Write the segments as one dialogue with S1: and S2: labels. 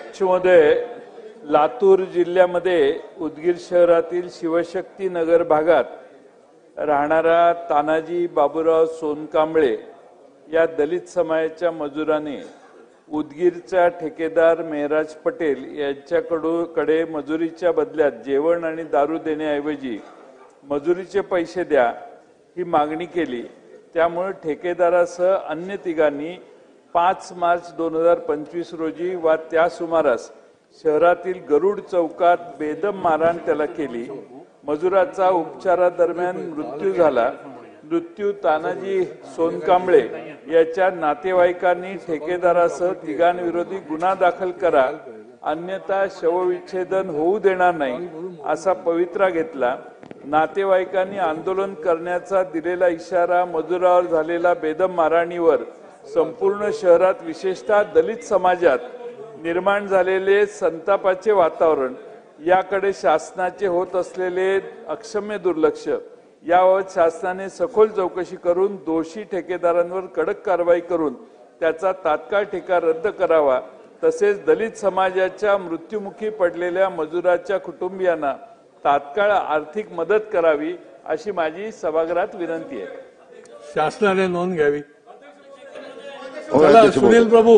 S1: अध्यक्ष महोदय, लातूर जिल्ह्यामध्ये उदगीर शहरातील शिवशक्ती नगर भागात राहणारा तानाजी बाबूराव सोनकांबळे या दलित समाजाच्या मजुराने उदगीरचा ठेकेदार मेहराज पटेल यांच्याकडे मजुरीच्या बदल्यात जेवण आणि दारू देण्याऐवजी मजुरीचे पैसे द्या ही मागणी केली। त्यामुळे ठेकेदारासह अन्य तिघांनी 5 मार्च 2025 रोजी व त्या सुमारास शहरातील गरुड चौकात बेदम मारहाण त्याला केली। मजुराचा उपचारादरम्यान मृत्यू झाला। मृत्यू तानाजी सोनकांबळे याच्या नातेवाईकांनी ठेकेदारासह तिघांविरोधी गुन्हा दाखल करा, अन्यथा शवविच्छेदन होऊ देणार नाही असा पवित्रा घेतला। नातेवाईकांनी आंदोलन करण्याचा दिलेला इशारा मजुरावर झालेला बेदम मारहाणीवर संपूर्ण शहरात विशेषतः दलित समाजात निर्माण झालेले संतापाचे वातावरण याकडे शासनाचे होत असलेले अक्षम्य दुर्लक्ष याबाबत शासनाने सखोल चौकशी करून दोषी ठेकेदारांवर कडक कारवाई करून त्याचा तात्काळ ठेका रद्द करावा। तसेच दलित समाजाच्या मृत्युमुखी पडलेल्या मजुराच्या कुटुंबियांना तात्काळ आर्थिक मदत करावी अशी माझी सभागृहात विनंती आहे।
S2: शासनाने नोंद घ्यावी। सुनील प्रभू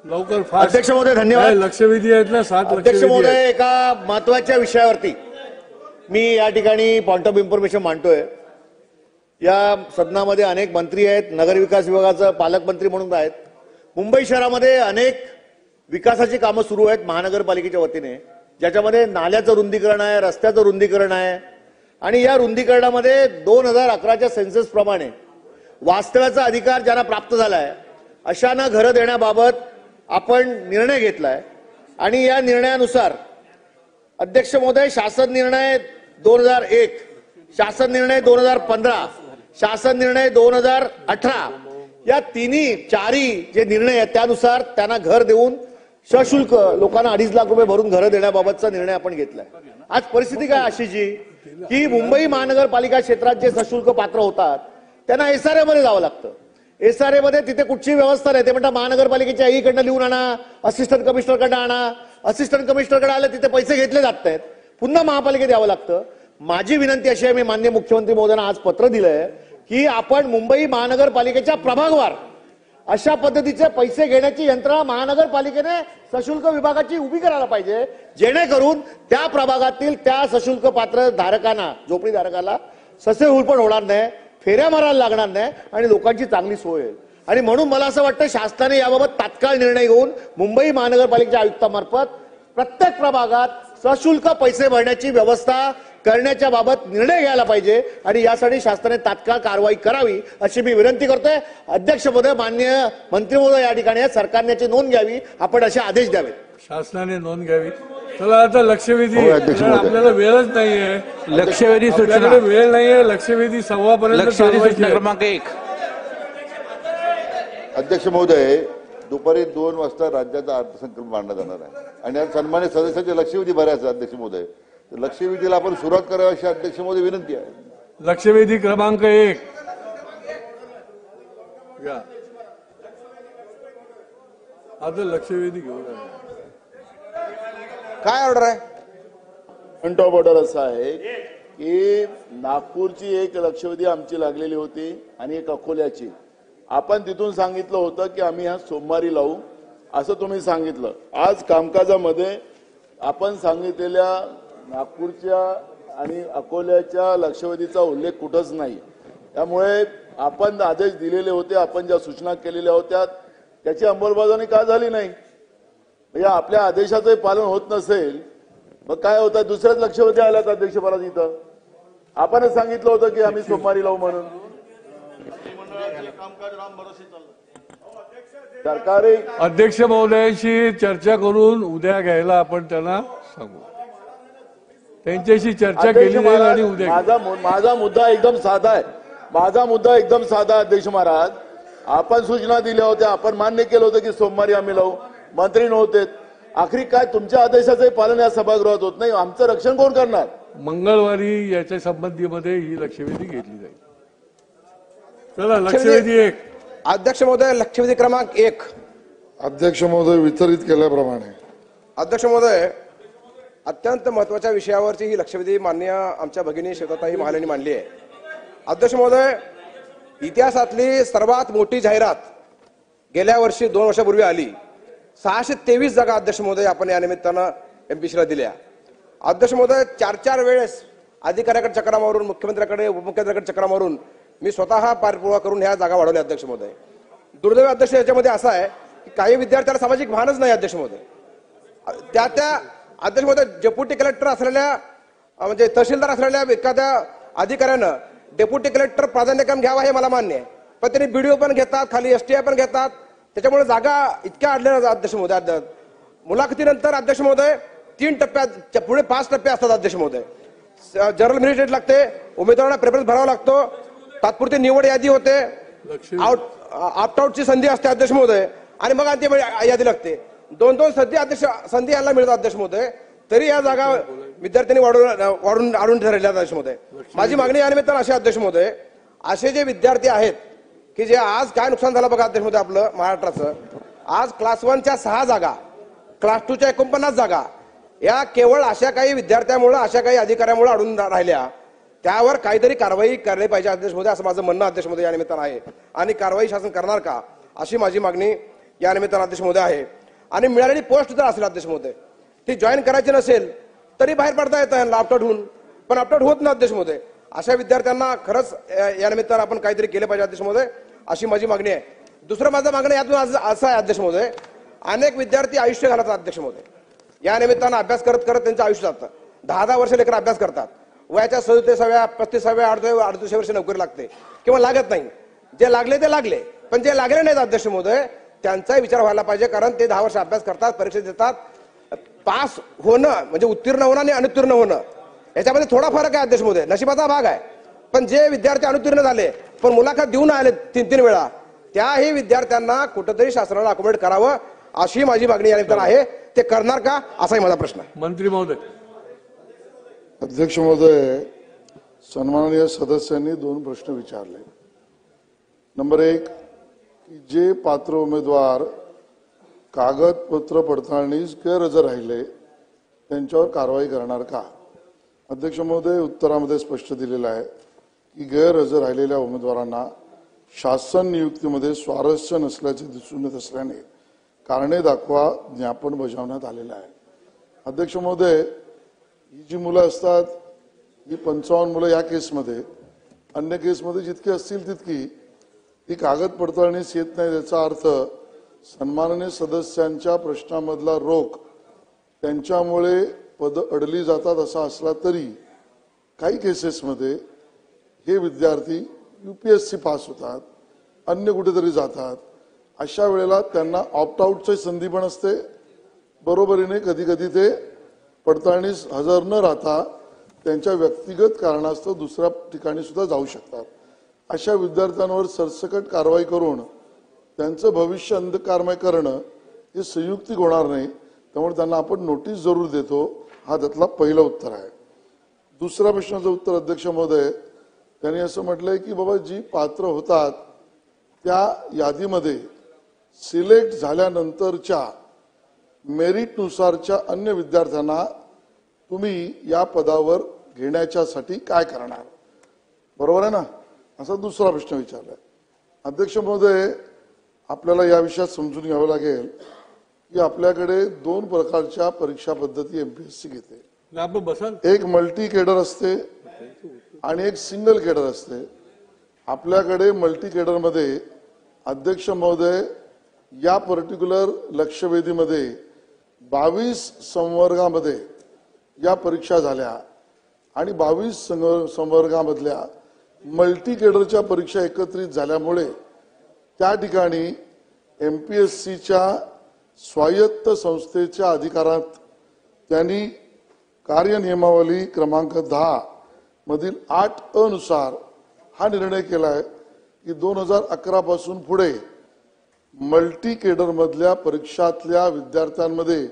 S2: लवकर फास्ट।
S3: अध्यक्ष महोदय धन्यवाद।
S2: लक्षवेधी आहेत ना 7 लक्षवेधी।
S3: अध्यक्ष महोदय, एका महत्वाच्या विषयावरती मी या ठिकाणी पॉइंट ऑफ इन्फॉर्मेशन मांडतोय। या सदनामध्ये अनेक मंत्री आहेत, नगरविकास विभागाचा पालकमंत्री म्हणून आहेत। मुंबई शहरामध्ये अनेक विकासाची कामं सुरू आहेत महानगरपालिकेच्या वतीने, ज्याच्यामध्ये नाल्याचं रुंदीकरण आहे, रस्त्याचं रुंदीकरण आहे आणि या रुंदीकरणामध्ये 2011च्या सेन्सस प्रमाणे वास्तव्याचा अधिकार ज्यांना प्राप्त झालाय अशांना घरं देण्याबाबत आपण निर्णय घेतलाय आणि या निर्णयानुसार अध्यक्ष महोदय शासन निर्णय 2001, शासन निर्णय 2015, शासन निर्णय 2018 या चारही जे निर्णय आहेत त्यानुसार त्यांना घर देऊन सशुल्क लोकांना 2.5 लाख रुपये भरून घरं देण्याबाबतचा निर्णय आपण घेतलाय। आज परिस्थिती काय अशी जी की मुंबई महानगरपालिका क्षेत्रात जे सशुल्क पात्र होतात त्यांना एसआरए मध्ये जावं लागतं। एसआरए मध्ये तिथे कुठची व्यवस्था नाही, ते म्हणतात महानगरपालिकेच्या ईकडनं लिहून आणा, असिस्टंट कमिशनरकडनं आणा। असिस्टंट कमिशनरकडे आले तिथे पैसे घेतले जात आहेत, पुन्हा महापालिकेत यावं लागतं। माझी विनंती अशी आहे, मी माननीय मुख्यमंत्री महोदयांना आज पत्र दिलंय की आपण मुंबई महानगरपालिकेच्या प्रभागवार अशा पद्धतीचे पैसे घेण्याची यंत्रणा महानगरपालिकेने सशुल्क विभागाची उभी करायला पाहिजे, जेणेकरून त्या प्रभागातील त्या सशुल्क पात्र धारकांना, झोपडी धारकाला ससे हुलपण होणार नाही, फेऱ्या मारायला लागणार नाही आणि लोकांची चांगली सोय होईल। आणि म्हणून मला असं वाटतं शासनाने याबाबत तात्काळ निर्णय घेऊन मुंबई महानगरपालिकेच्या आयुक्तामार्फत प्रत्येक प्रभागात सशुल्क पैसे भरण्याची व्यवस्था करण्याच्या बाबत निर्णय घ्यायला पाहिजे आणि यासाठी शासनाने तात्काळ कारवाई करावी अशी मी विनंती करतोय। अध्यक्ष महोदय, माननीय मंत्री महोदय या ठिकाणी सरकारने याची नोंद घ्यावी, आपण असे आदेश द्यावेत।
S2: शासनाने नोंद घ्यावी। चला आता लक्षवेधी, आपल्याला वेळच नाहीये।
S4: लक्षवेधी सूचना
S2: वेळ नाहीये। लक्षवेधी 1:15 पर्यंत
S4: सूचना क्रमांक 1।
S5: अध्यक्ष महोदय, दुपारी 2 वाजता राज्याचा अर्थसंकल्प मांडला जाणार आहे आणि आज सन्मान्य सदस्याचे लक्षवेधी भरायचं। अध्यक्ष महोदय, लक्षवेधीला आपण सुरुवात करावी अशी अध्यक्ष महोदय विनंती आहे।
S2: लक्षवेधी क्रमांक 1 आता लक्षवेधी घेऊया।
S6: काय ऑर्डर आहे? पॉइंट ऑफ ऑर्डर असा आहे की नागपूरची एक लक्षवेधी आमची लागलेली होती आणि एक अकोल्याची। आपण तिथून सांगितलं होतं की आम्ही हा सोमवारी लावू असं तुम्ही सांगितलं। आज कामकाजामध्ये आपण सांगितलेल्या नागपूरच्या आणि अकोल्याच्या लक्षवेधीचा उल्लेख कुठंच नाही। त्यामुळे आपण आदेश दिलेले होते, आपण ज्या सूचना केलेल्या होत्या त्याची अंमलबजावणी का झाली नाही? म्हणजे आपल्या आदेशाचं पालन होत नसेल मग काय होतं? दुसऱ्याच लक्षवेधी आल्यात अध्यक्षपदात इथं। आपणच सांगितलं होतं की आम्ही सोमवारी लावू म्हणून। सरकारी
S2: अध्यक्ष महोदयांशी चर्चा करून उद्या घ्यायला आपण त्यांना सांगू। त्यांच्याशी चर्चा केली जाईल आणि उद्या।
S6: माझा मुद्दा एकदम साधा आहे। माझा मुद्दा एकदम साधा अध्यक्ष महाराज, आपण सूचना दिल्या होत्या, आपण मान्य केलं होतं की सोमवारी आम्ही लावू, मंत्री नव्हते। आखरी काय तुमच्या आदेशाचे पालन या सभागृहात होत नाही, आमचं रक्षण कोण करणार?
S2: मंगळवारी याच्या संबंधीमध्ये ही लक्षवेधी घेतली जाईल। चला लक्षवेधी 1।
S4: अध्यक्ष महोदय, लक्षवेधी क्रमांक 1।
S7: अध्यक्ष महोदय, वितरित केल्याप्रमाणे अध्यक्ष महोदय, अत्यंत महत्वाच्या विषयावरची ही लक्षवेधी माननीय आमच्या भगिनी श्वेताताई महालेंनी मांडली आहे. अध्यक्ष महोदय, इतिहासातली सर्वात मोठी जाहिरात गेल्या वर्षी 2 वर्षापूर्वी आली. 623 जागा अध्यक्ष महोदय आपण या निमित्तानं एमपीसीला दिल्या. अध्यक्ष महोदय, 4 वेळेस अधिकाऱ्याकडे चक्रा मारून, मुख्यमंत्र्याकडे, उपमुख्यमंत्र्याकडे चक्रा मारून मी स्वतः पाठपुरावा करून ह्या जागा वाढवल्या. अध्यक्ष महोदय, दुर्दैव अध्यक्ष याच्यामध्ये असं आहे की काही विद्यार्थ्यांना सामाजिक भानच नाही. अध्यक्ष महोदय, त्या अध्यक्ष महोदय, डेप्युटी कलेक्टर असलेल्या म्हणजे तहसीलदार असलेल्या एखाद्या अधिकाऱ्यानं डेप्युटी कलेक्टर प्राधान्यक्रम घ्यावा हे मला मान्य आहे, पण त्यांनी बीडीओ पण घेतात, खाली एसटीआय पण घेतात. त्याच्यामुळे जागा इतक्या अडल्या. अध्यक्ष महोदय, मुलाखतीनंतर अध्यक्ष महोदय 3 टप्प्यात पुढे 5 टप्पे असतात. अध्यक्ष महोदय, जनरल मेरिट लागते, उमेदवारांना प्रेफरन्स भरावा लागतो, तात्पुरती निवड यादी होते, ऑप्ट आउटची संधी असते. अध्यक्ष महोदय, आणि मग अंतिम यादी लागते. 2 संधी यायला मिळतात. अध्यक्ष महोदय, तरी या जागा विद्यार्थ्यांनी वाढून ठरवल्या. अध्यक्ष महोदय, माझी मागणी या निमित्तानं अशी अध्यक्ष महोदय, असे जे विद्यार्थी आहेत की जे आज काय नुकसान झालं बघा अध्यक्ष महोदय आपलं महाराष्ट्राचं, आज क्लास 1च्या 6 जागा, क्लास 2च्या 49 जागा या केवळ अशा काही विद्यार्थ्यांमुळे, अशा काही अधिकाऱ्यामुळे अडून राहिल्या. त्यावर काहीतरी कारवाई करायला पाहिजे अध्यक्ष महोदय, असं माझं म्हणणं अध्यक्ष महोदय या निमित्तानं आहे. आणि कारवाई शासन करणार का अशी माझी मागणी या निमित्तानं अध्यक्ष महोदय आहे. आणि मिळालेली पोस्ट जर असेल अध्यक्ष महोदय, ती जॉईन करायची नसेल तरी बाहेर पडता येतं ऑप्ट आउट होऊन, पण ऑप्ट आउट होत नाही. अध्यक्ष महोदय, अशा विद्यार्थ्यांना खरंच या निमित्तानं आपण काहीतरी केलं पाहिजे अध्यक्ष महोदय, अशी माझी मागणी आहे. दुसरं माझं मागणं यातून असं आहे अध्यक्ष महोदय, अनेक विद्यार्थी आयुष्य घालतात अध्यक्ष महोदय. या निमित्तानं अभ्यास करत करत त्यांचं आयुष्य जातं. 10-10 वर्ष लेकर अभ्यास करतात, वयाच्या 37व्या 35व्या 38व्या वर्षी नोकरी लागते किंवा लागत नाही. जे लागले ते लागले, पण जे लागले नाहीत अध्यक्ष महोदय त्यांचाही विचार व्हायला पाहिजे. कारण ते 10 वर्ष अभ्यास करतात, परीक्षा देतात, पास होणं म्हणजे उत्तीर्ण होणं आणि अनुत्तीर्ण होणं याच्यामध्ये थोडा फरक आहे अध्यक्ष महोदय, नशिबाचा भाग आहे. पण जे विद्यार्थी अनुत्तीर्ण झाले पण मुलाखत देऊन आले 3-3 वेळा, त्याही विद्यार्थ्यांना कुठेतरी शासनाला अकोमोडेट करावं अशी माझी मागणी या निमित्तानं आहे. ते करणार का असाही माझा प्रश्न आहे.
S2: मंत्री महोदय.
S6: अध्यक्ष महोदय, सन्माननीय सदस्यांनी 2 प्रश्न विचारले. नंबर 1 की जे पात्र उमेदवार कागदपत्र पडताळणीस गैरहजर राहिले त्यांच्यावर कारवाई करणार का. अध्यक्ष महोदय, उत्तरामध्ये स्पष्ट दिलेलं आहे की गैरहजर राहिलेल्या उमेदवारांना शासन नियुक्तीमध्ये स्वारस्य नसल्याचे दिसून येत असल्याने कारणे दाखवा ज्ञापन बजावण्यात आलेलं आहे. अध्यक्ष महोदय, ही जी मुलं असतात ही 55 मुलं या केसमध्ये, अन्य केसमध्ये जितकी असतील तितकी, ही कागद पडताळणीस येत नाही. त्याचा अर्थ सन्माननीय सदस्यांच्या प्रश्नामधला रोख त्यांच्यामुळे पद अडली जातात असा असला तरी काही केसेसमध्ये हे विद्यार्थी UPSC पास होतात, अन्य कुठेतरी जातात. अशा वेळेला त्यांना ऑप्ट आउटची संधी पण असते. बरोबरीने कधी कधी ते पडताळणीस हजर न राहता त्यांच्या व्यक्तिगत कारणास्तव दुसऱ्या ठिकाणी सुद्धा जाऊ शकतात. अशा विद्यार्थ्यांवर सरसकट कारवाई करून त्यांचं भविष्य अंधकारमय करणं हे संयुक्तिक होणार नाही. त्यामुळे त्यांना आपण नोटीस जरूर देतो. हा त्यातला पहिलं उत्तर आहे. दुसऱ्या प्रश्नाचं उत्तर अध्यक्ष महोदय, त्यांनी असं म्हटलंय की बाबा जी पात्र होतात त्या यादीमध्ये सिलेक्ट झाल्यानंतरच्या मेरिटनुसारच्या अन्य विद्यार्थ्यांना तुम्ही या पदावर घेण्याच्यासाठी काय करणार, बरोबर आहे ना, असा दुसरा प्रश्न विचारलाय. अध्यक्ष महोदय, आपल्याला या विषयात समजून घ्यावं लागेल की आपल्याकडे 2 प्रकारच्या परीक्षा पद्धती MPSC घेते. एक मल्टी केडर असते आणि एक सिंगल केडर असते. आपल्याकडे मल्टी केडर मध्ये अध्यक्ष महोदय या पर्टिक्युलर लक्षवेधीमध्ये 22 संवर्गामध्ये या परीक्षा झाल्या आणि 22 संवर्गामधल्या मल्टी केडरच्या परीक्षा एकत्रित झाल्यामुळे त्या ठिकाणी MPSCच्या स्वायत्त संस्थेच्या अधिकारात त्यांनी कार्यनियमावली क्रमांक 10 मधील 8 नुसार हा निर्णय केलाय की 2011 पासून पुढे मल्टी केडर मधल्या परीक्षातल्या विद्यार्थ्यांमध्ये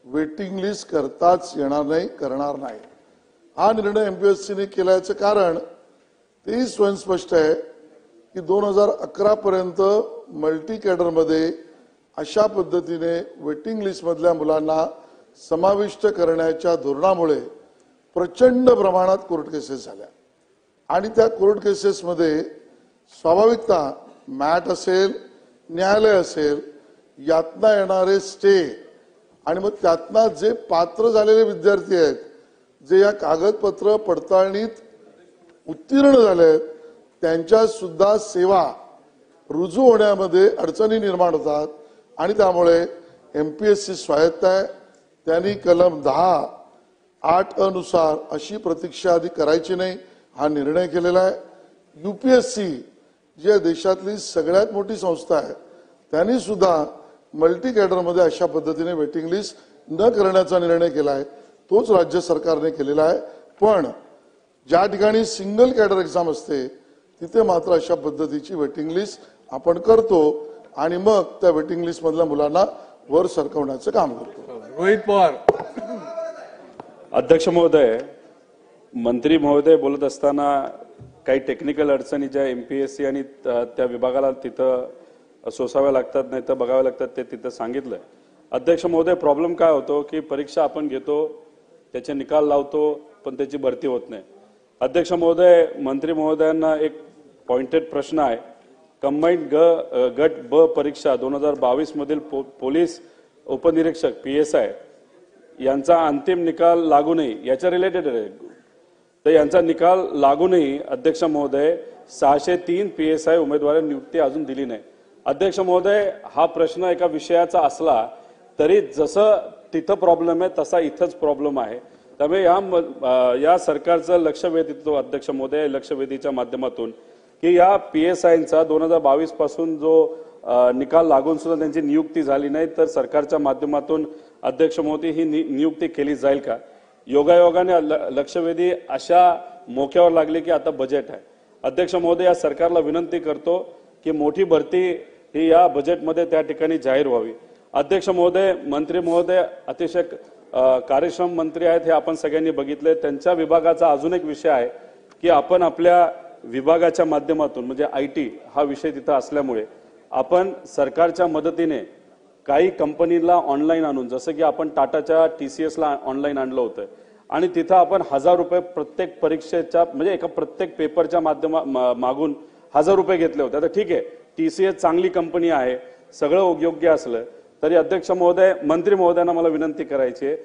S6: वेटिंग लिस्ट करताच येणार नाही, करणार नाही. हा निर्णय MPSCने केल्याचं कारण तेही स्वयंस्पष्ट आहे की 2011 पर्यंत मल्टी केडर मध्ये अशा पद्धतीने वेटिंग लिस्ट मधल्या मुलांना समाविष्ट करण्याच्या धोरणामुळे प्रचंड प्रमाणात कोर्ट केसेस झाल्या आणि त्या कोर्ट केसेसमध्ये स्वाभाविकता मॅट असेल, न्यायालय असेल, यातना येणारे स्टे आणि मग त्यातनं जे पात्र झालेले विद्यार्थी आहेत, जे या कागदपत्र पडताळणीत उत्तीर्ण झाले आहेत, त्यांच्या सुद्धा सेवा रुजू होण्यामध्ये अडचणी निर्माण होतात आणि त्यामुळे MPSC स्वायत्त आहे. त्यांनी कलम 10(8) अनुसार अशी प्रतीक्षा आधी करायची नाही हा निर्णय केलेला आहे. UPSC जी या देशातली सगळ्यात मोठी संस्था आहे, त्यांनी सुद्धा मल्टी कॅडरमध्ये अशा पद्धतीने वेटिंग लिस्ट न करण्याचा निर्णय केला आहे. तोच राज्य सरकारने केलेला आहे. पण ज्या ठिकाणी सिंगल कॅडर एक्झाम असते तिथे मात्र अशा पद्धतीची वेटिंग लिस्ट आपण करतो आणि मग त्या वेटिंग लिस्ट मधल्या मुलांना वर सरकवण्याचं काम करतो.
S2: रोहित पवार.
S8: अध्यक्ष महोदय, मंत्री महोदय बोलत असताना काही टेक्निकल अडचणी ज्या MPSC आणि त्या विभागाला तिथं सोसाव्या लागतात, नाही तर बघाव्या लागतात, ते तिथं सांगितलंय. अध्यक्ष महोदय, प्रॉब्लेम काय होतो की परीक्षा आपण घेतो, त्याचे निकाल लावतो, पण त्याची भरती होत नाही. अध्यक्ष महोदय, मंत्री महोदयांना एक पॉइंटेड प्रश्न आहे. कंबाईंड गट ब परीक्षा 2022 मधील पोलीस उपनिरीक्षक PSI यांचा अंतिम निकाल लागूनही, याच्या रिलेटेड आहे, तर यांचा निकाल लागूनही अध्यक्ष महोदय 603 PSI उमेदवारांना नियुक्ती अजून दिली नाही. अध्यक्ष महोदय, हा प्रश्न एका विषयाचा असला तरी जसं तिथं प्रॉब्लेम आहे तसा इथंच प्रॉब्लेम आहे. त्यामुळे या सरकारचं लक्ष वेधतो अध्यक्ष महोदय, लक्षवेधीच्या माध्यमातून की या PSIंचा 2022 पासून जो निकाल लागून सुद्धा त्यांची नियुक्ती झाली नाही, तर सरकारच्या माध्यमातून अध्यक्ष महोदय ही नियुक्ती केली जाईल का? योगायोगाने लक्षवेधी अशा मोक्यावर लागले की आता बजेट आहे. अध्यक्ष महोदय, या सरकारला विनंती करतो की मोठी भरती ही या बजेटमध्ये त्या ठिकाणी जाहीर व्हावी. अध्यक्ष महोदय, मंत्री महोदय अतिशय कार्यक्षम मंत्री आहेत, हे आपण सगळ्यांनी बघितले. त्यांच्या विभागाचा अजून एक विषय आहे की आपण आपल्या विभागाच्या माध्यमातून म्हणजे IT हा विषय तिथं असल्यामुळे आपण सरकारच्या मदतीने काही कंपनीला ऑनलाईन आणून, जसं की आपण टाटाच्या TCSला ऑनलाईन आणलं होतं आणि तिथं आपण 1000 रुपये प्रत्येक परीक्षेच्या म्हणजे एका प्रत्येक पेपरच्या मागून 1000 रुपये घेतले होते. आता ठीक आहे, TCS चांगली कंपनी आहे, सगळं योग्य असलं तरी अध्यक्ष महोदय, मंत्री महोदयांना मला विनंती करायची आहे,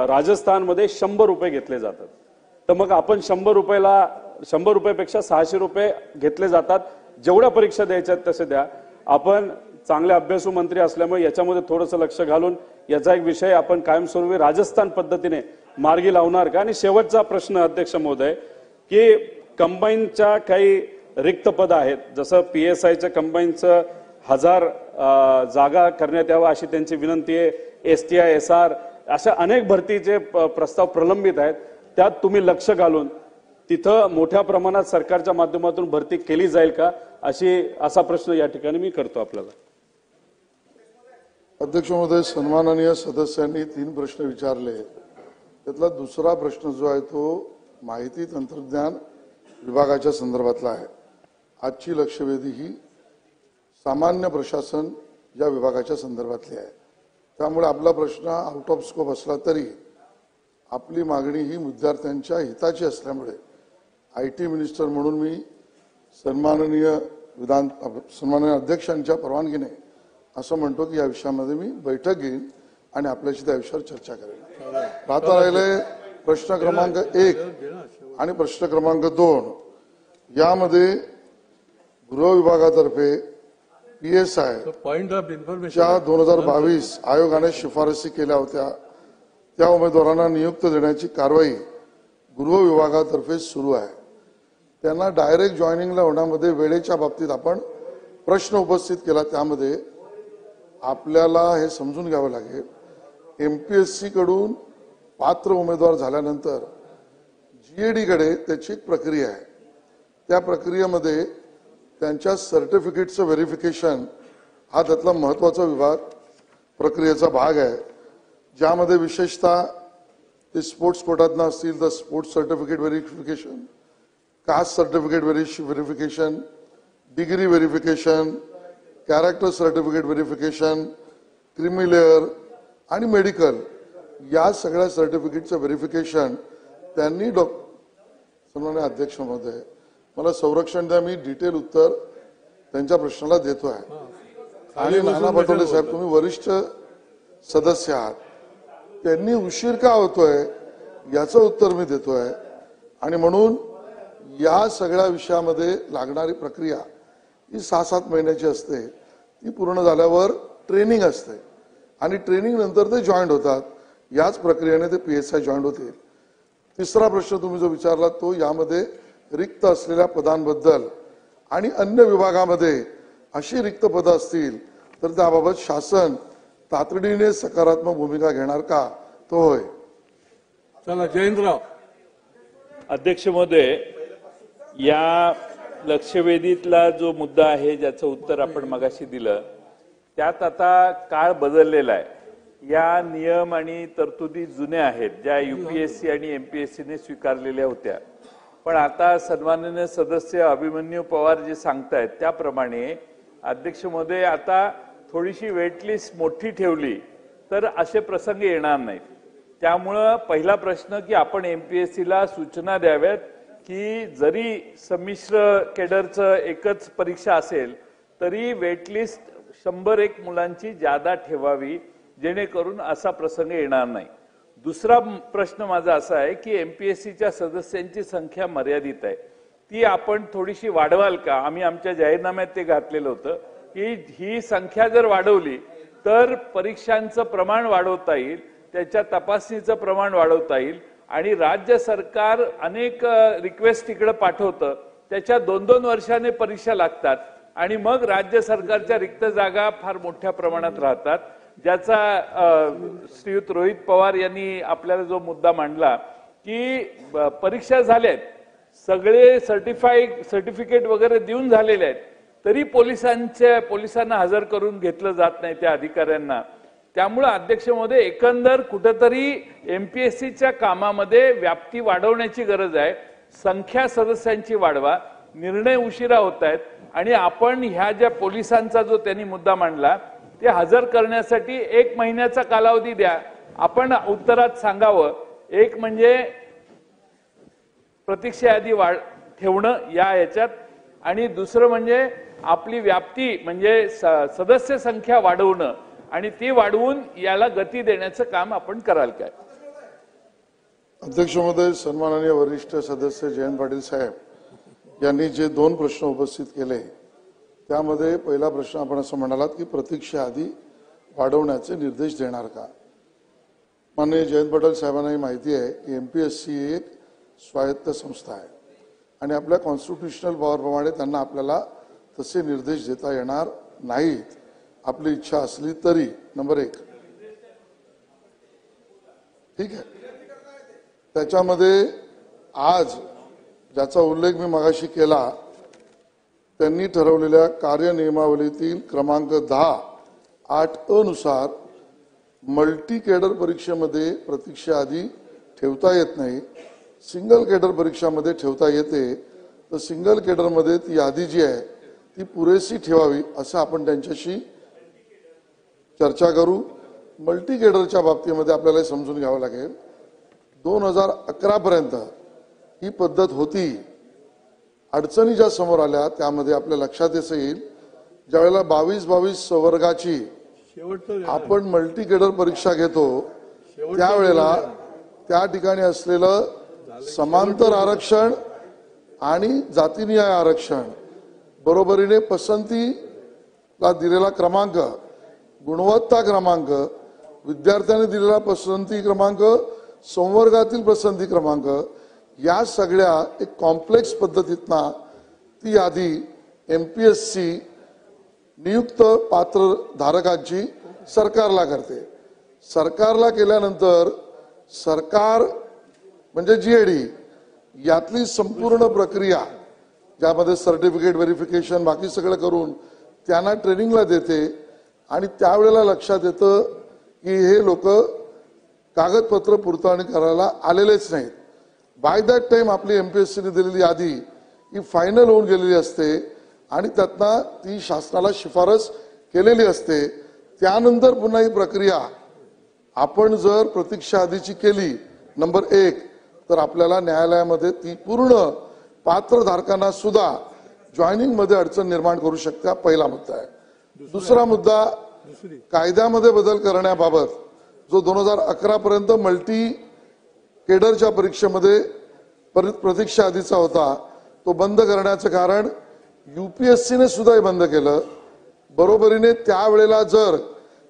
S8: राजस्थानमध्ये 100 रुपये घेतले जातात, तर मग आपण 100 रुपयापेक्षा 600 रुपये घेतले जातात. जेवढ्या परीक्षा द्यायच्या तसे द्या. आपण चांगले अभ्यासू मंत्री असल्यामुळे याच्यामध्ये थोडंसं लक्ष घालून याचा एक विषय आपण कायमस्वरूपी राजस्थान पद्धतीने मार्गी लावणार का? आणि शेवटचा प्रश्न अध्यक्ष महोदय की कंबाईनच्या काही रिक्त पद आहेत, जसं PSIच्या कंबाईनचं 1000 जागा करण्यात यावा अशी त्यांची विनंती आहे. STI SR अशा अनेक भरतीचे प्रस्ताव प्रलंबित आहेत, त्यात तुम्ही लक्ष घालून तिथं मोठ्या प्रमाणात सरकारच्या माध्यमातून भरती केली जाईल का असा प्रश्न या ठिकाणी मी करतो आपल्याला.
S6: अध्यक्ष महोदय, सन्माननीय सदस्यांनी 3 प्रश्न विचारले. त्यातला दुसरा प्रश्न जो आहे तो माहिती तंत्रज्ञान विभागाच्या संदर्भातला आहे. आजची लक्षवेधी ही सामान्य प्रशासन या विभागाच्या संदर्भातली आहे. त्यामुळे आपला प्रश्न आउट ऑफ स्कोप असला तरी आपली मागणी ही विद्यार्थ्यांच्या हिताची असल्यामुळे IT मिनिस्टर म्हणून मी सन्माननीय अध्यक्षांच्या परवानगीने असं म्हणतो की या विषयामध्ये मी बैठक घेईन आणि आपल्याशी त्या विषयावर चर्चा करेन. आता राहिले प्रश्न क्रमांक 1 आणि प्रश्न क्रमांक 2. यामध्ये गृह विभागातर्फे PSI
S2: पॉइंट ऑफ इन्फॉर्मेशन
S6: 2022 आयोगाने शिफारसी केल्या होत्या त्या उमेदवारांना नियुक्ती देण्याची कारवाई गृह विभागातर्फे सुरू आहे. त्यांना डायरेक्ट जॉईनिंगला होण्यामध्ये वेळेच्या बाबतीत आपण प्रश्न उपस्थित केला. त्यामध्ये आपल्याला हे समजून घ्यावं लागेल, MPSC कडून पात्र उमेदवार झाल्यानंतर GAD कडे त्याची एक प्रक्रिया आहे. त्या प्रक्रियेमध्ये त्यांच्या सर्टिफिकेटचं व्हेरिफिकेशन हा त्यातला महत्वाचा विभाग प्रक्रियेचा भाग आहे, ज्यामध्ये विशेषतः ते स्पोर्ट्स कोटातनं असतील तर sports certificate verification, caste certificate verification, degree verification, character certificate verification, creamy layer आणि मेडिकल
S9: या सगळ्या सर्टिफिकेटचं व्हेरिफिकेशन त्यांनी सन्माननीय अध्यक्ष महोदय, मला संरक्षण द्या, मी डिटेल उत्तर त्यांच्या प्रश्नाला देतो आहे. आणि नाना पटोले साहेब, तुम्ही वरिष्ठ सदस्य आहात, त्यांनी उशीर का होतोय याचं उत्तर मी देतोय. आणि म्हणून या सगळ्या विषयामध्ये लागणारी प्रक्रिया ही 6-7 महिन्याची असते. ती पूर्ण झाल्यावर ट्रेनिंग असते आणि ट्रेनिंग नंतर ते जॉईंट होतात. याच प्रक्रियेने ते PSI जॉईंट होतील. तिसरा प्रश्न तुम्ही जो विचारला तो यामध्ये रिक्त असलेल्या पदांबद्दल आणि अन्य विभागामध्ये अशी रिक्त पदं असतील तर त्याबाबत शासन तातडीने सकारात्मक भूमिका घेणार का, तो होय.
S2: चला जयंतराव.
S1: अध्यक्ष महोदय, या लक्षवेधीतला जो मुद्दा आहे ज्याचं उत्तर आपण मगाशी दिलं, त्यात आता काळ बदललेला आहे. या नियम आणि तरतुदी जुन्या आहेत, ज्या UPSC आणि MPSCने स्वीकारलेल्या होत्या. पण आता सन्माननीय सदस्य अभिमन्यू पवार जे सांगतायत त्याप्रमाणे अध्यक्ष महोदय, आता थोडीशी वेटलिस्ट मोठी ठेवली तर असे प्रसंग येणार नाहीत. त्यामुळं पहिला प्रश्न की आपण MPSCला सूचना द्याव्यात की जरी संमिश्र केडरचं एकच परीक्षा असेल तरी वेटलिस्ट 101 मुलांची जादा ठेवावी, जेणेकरून असा प्रसंग येणार नाही. दुसरा प्रश्न माझा असा आहे की MPSCच्या सदस्यांची संख्या मर्यादित आहे, ती आपण थोडीशी वाढवाल का? आम्ही आमच्या जाहीरनाम्यात ते घातलेलं होतं की ही संख्या जर वाढवली तर परीक्षांचं प्रमाण वाढवता येईल, त्याच्या तपासणीचं प्रमाण वाढवता येईल. आणि राज्य सरकार अनेक रिक्वेस्ट तिकडे पाठवतं, त्याच्या 2-2 वर्षाने परीक्षा लागतात आणि मग राज्य सरकारच्या रिक्त जागा फार मोठ्या प्रमाणात राहतात. ज्याचा श्रीयुत रोहित पवार यांनी आपल्याला जो मुद्दा मांडला की परीक्षा झाल्यात, सगळे सर्टिफिकेट वगैरे देऊन झालेले आहेत, तरी पोलिसांना हजर करून घेतलं जात नाही त्या अधिकाऱ्यांना. त्यामुळे अध्यक्ष महोदय, एकंदर कुठेतरी MPSCच्या कामामध्ये व्याप्ती वाढवण्याची गरज आहे. संख्या सदस्यांची वाढवा, निर्णय उशिरा होत आहेत आणि आपण ह्या ज्या पोलिसांचा जो त्यांनी मुद्दा मांडला ते हजर करण्यासाठी 1 महिन्याचा कालावधी द्या. आपण उत्तरात सांगावं, एक म्हणजे प्रतीक्षा यादी ठेवणं या याच्यात, आणि दुसरं म्हणजे आपली व्याप्ती म्हणजे सदस्य संख्या वाढवणं आणि ती वाढवून याला गती देण्याचं काम आपण कराल काय?
S9: अध्यक्ष महोदय, सन्माननीय वरिष्ठ सदस्य जयंत पाटील साहेब यांनी जे 2 प्रश्न उपस्थित केले त्यामध्ये पहिला प्रश्न आपण असं म्हणालात की प्रतीक्षा आधी वाढवण्याचे निर्देश देणार का. माननीय जयंत पाटील साहेबांनाही माहिती आहे की MPSC एक स्वायत्त संस्था आहे आणि आपल्या कॉन्स्टिट्यूशनल पॉवरप्रमाणे त्यांना आपल्याला तसे निर्देश देता येणार नाहीत, आपली इच्छा असली तरी. नंबर 1. ठीक आहे. त्याच्यामध्ये आज ज्याचा उल्लेख मी मगाशी केला, त्यांनी ठरवलेल्या कार्यनियमावलीतील क्रमांक 10(8)(a) नुसार मल्टी केडर परीक्षेमध्ये प्रतीक्षा आधी ठेवता येत नाही, सिंगल केडर परीक्षामध्ये ठेवता येते. तर सिंगल केडरमध्ये ती यादी जी आहे ती पुरेशी ठेवावी असं आपण त्यांच्याशी चर्चा करू. मल्टी केडरच्या बाबतीमध्ये आपल्याला समजून घ्यावं लागेल, 2011 पर्यंत ही पद्धत होती. अडचणी ज्या समोर आल्या त्यामध्ये आपल्या लक्षात येईल, ज्यावेळेला 22 वर्गाची आपण मल्टी केडर परीक्षा घेतो त्यावेळेला त्या ठिकाणी असलेलं समांतर आरक्षण आणि जातीनिहाय आरक्षण, बरोबरीने पसंतीला दिलेला क्रमांक, गुणवत्ता क्रमांक, विद्यार्थ्यांनी दिलेला पसंती क्रमांक, संवर्गातील पसंती क्रमांक, या सगळ्या एक कॉम्प्लेक्स पद्धतीतनं ती यादी MPSC नियुक्त पात्र धारकांची सरकारला करते. सरकारला केल्यानंतर सरकार म्हणजे GAD यातली संपूर्ण प्रक्रिया, ज्यामध्ये सर्टिफिकेट व्हेरिफिकेशन बाकी सगळं करून त्यांना ट्रेनिंगला देते आणि त्यावेळेला लक्षात येतं की हे लोक कागदपत्र पुरतावणी करायला आलेलेच नाहीत. बाय दॅट टाइम आपली MPSCने दिलेली यादी ही फायनल होऊन गेलेली असते आणि त्यातनं ती शासनाला शिफारस केलेली असते. त्यानंतर पुन्हा ही प्रक्रिया आपण जर प्रतीक्षा आधीची केली नंबर 1 तर आपल्याला न्यायालयामध्ये ती पूर्ण पात्रधारकांना सुद्धा जॉईनिंग मध्ये अडचण निर्माण करू शकते. हा पहिला मुद्दा आहे. दुसरा मुद्दा कायद्यामध्ये बदल करण्याबाबत जो 2011 पर्यंत मल्टी केडरच्या परीक्षेमध्ये प्रतीक्षा आधीचा होता तो बंद करण्याचं कारण UPSCने सुद्धा हे बंद केलं. बरोबरीने त्यावेळेला जर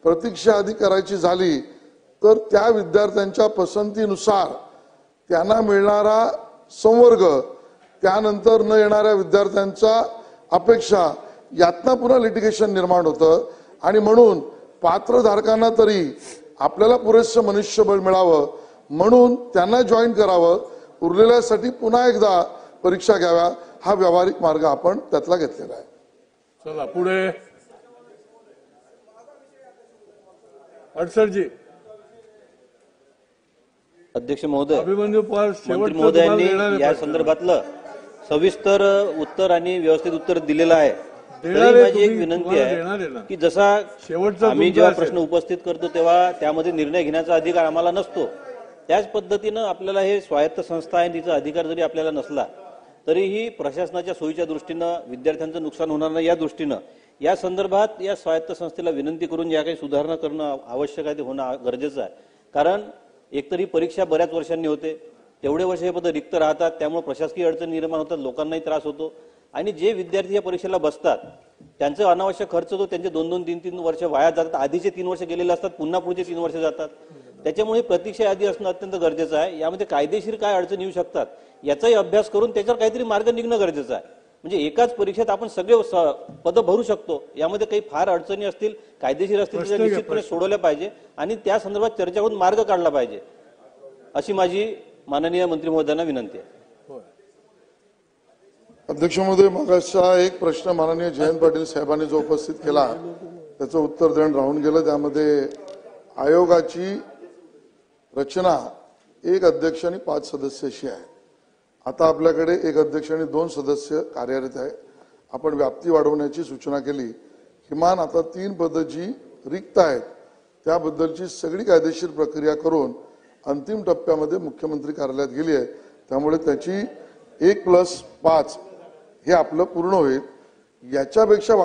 S9: प्रतीक्षा आधी करायची झाली तर त्या विद्यार्थ्यांच्या पसंतीनुसार त्यांना मिळणारा संवर्ग त्यानंतर न येणाऱ्या विद्यार्थ्यांच्या अपेक्षा यातना पुन्हा लिटिगेशन निर्माण होतं आणि म्हणून पात्रधारकांना तरी आपल्याला पुरेसं मनुष्यबळ मिळावं म्हणून त्यांना जॉईन करावं, उरलेल्यासाठी पुन्हा एकदा परीक्षा घ्याव्या हा व्यावहारिक मार्ग आपण त्यातला घेतलेला आहे.
S2: चला पुढे अडसरजी.
S10: अध्यक्ष महोदय,
S2: अभिमन्यू पवार
S10: मंत्री
S2: शेवटचं
S10: महोदयांनी
S2: तुम्हाला देणार
S10: या
S2: आहे
S10: संदर्भातलं सविस्तर उत्तर आणि व्यवस्थित उत्तर दिलेलं आहे.
S2: देणार
S10: तरी
S2: आहे
S10: माझी एक
S2: तुम्ही,
S10: विनंती
S2: तुम्हाला देणार आहे
S10: आहे
S2: ना.
S10: की जसा
S2: शेवटचा
S10: आम्ही
S2: तुमचा
S10: जेव्हा
S2: असेल.
S10: प्रश्न उपस्थित करतो तेव्हा त्यामध्ये निर्णय घेण्याचा अधिकार आम्हाला नसतो, त्याच पद्धतीनं आपल्याला हे स्वायत्त संस्था आहे तिचा अधिकार जरी आपल्याला नसला तरीही प्रशासनाच्या सोयीच्या दृष्टीनं विद्यार्थ्यांचं नुकसान होणार नाही या दृष्टीनं या संदर्भात या स्वायत्त संस्थेला विनंती करून ज्या काही सुधारणा करणं आवश्यक आहे ते होणं गरजेचं आहे. कारण एकतरी परीक्षा बऱ्याच वर्षांनी होते, तेवढे वर्ष हे पद रिक्त राहतात, त्यामुळे प्रशासकीय अडचणी निर्माण होतात, लोकांनाही त्रास होतो आणि जे विद्यार्थी या परीक्षेला बसतात त्यांचं अनावश्यक खर्च तो त्यांचे 2-2, 3-3 वर्ष वाया जातात. आधीचे 3 वर्ष गेलेले असतात, पुन्हा पुढचे 3 वर्ष जातात. त्याच्यामुळे प्रतीक्षा आधी असणं अत्यंत गरजेचं आहे. यामध्ये कायदेशीर काय अडचणी येऊ शकतात याचाही अभ्यास करून त्याच्यावर काहीतरी मार्ग निघणं गरजेचं आहे. म्हणजे एकाच परीक्षेत आपण सगळे पद भरू शकतो, यामध्ये काही फार अडचणी असतील कायदेशीर असतील त्या निश्चितपणे सोडवल्या पाहिजे आणि त्या संदर्भात चर्चा करून मार्ग काढला पाहिजे अशी माझी माननीय मंत्री महोदयांना विनंती आहे.
S9: अध्यक्ष महोदय, मगाचा एक प्रश्न माननीय जयंत पाटील साहेबांनी जो उपस्थित केला त्याचं उत्तर देणं राहून गेलं. त्यामध्ये आयोगाची रचना 1 अध्यक्ष आणि 5 सदस्य अशी आहे. आता आपल्याकडे 1 अध्यक्ष आणि 2 सदस्य कार्यरत आहे. आपण व्याप्ती वाढवण्याची सूचना केली. किमान आता 3 पदं जी रिक्त आहेत त्याबद्दलची सगळी कायदेशीर प्रक्रिया करून अंतिम टप्प्यामध्ये मुख्यमंत्री कार्यालयात गेली आहे. त्यामुळे त्याची 1+5 हे आपलं पूर्ण होईल. याच्यापेक्षा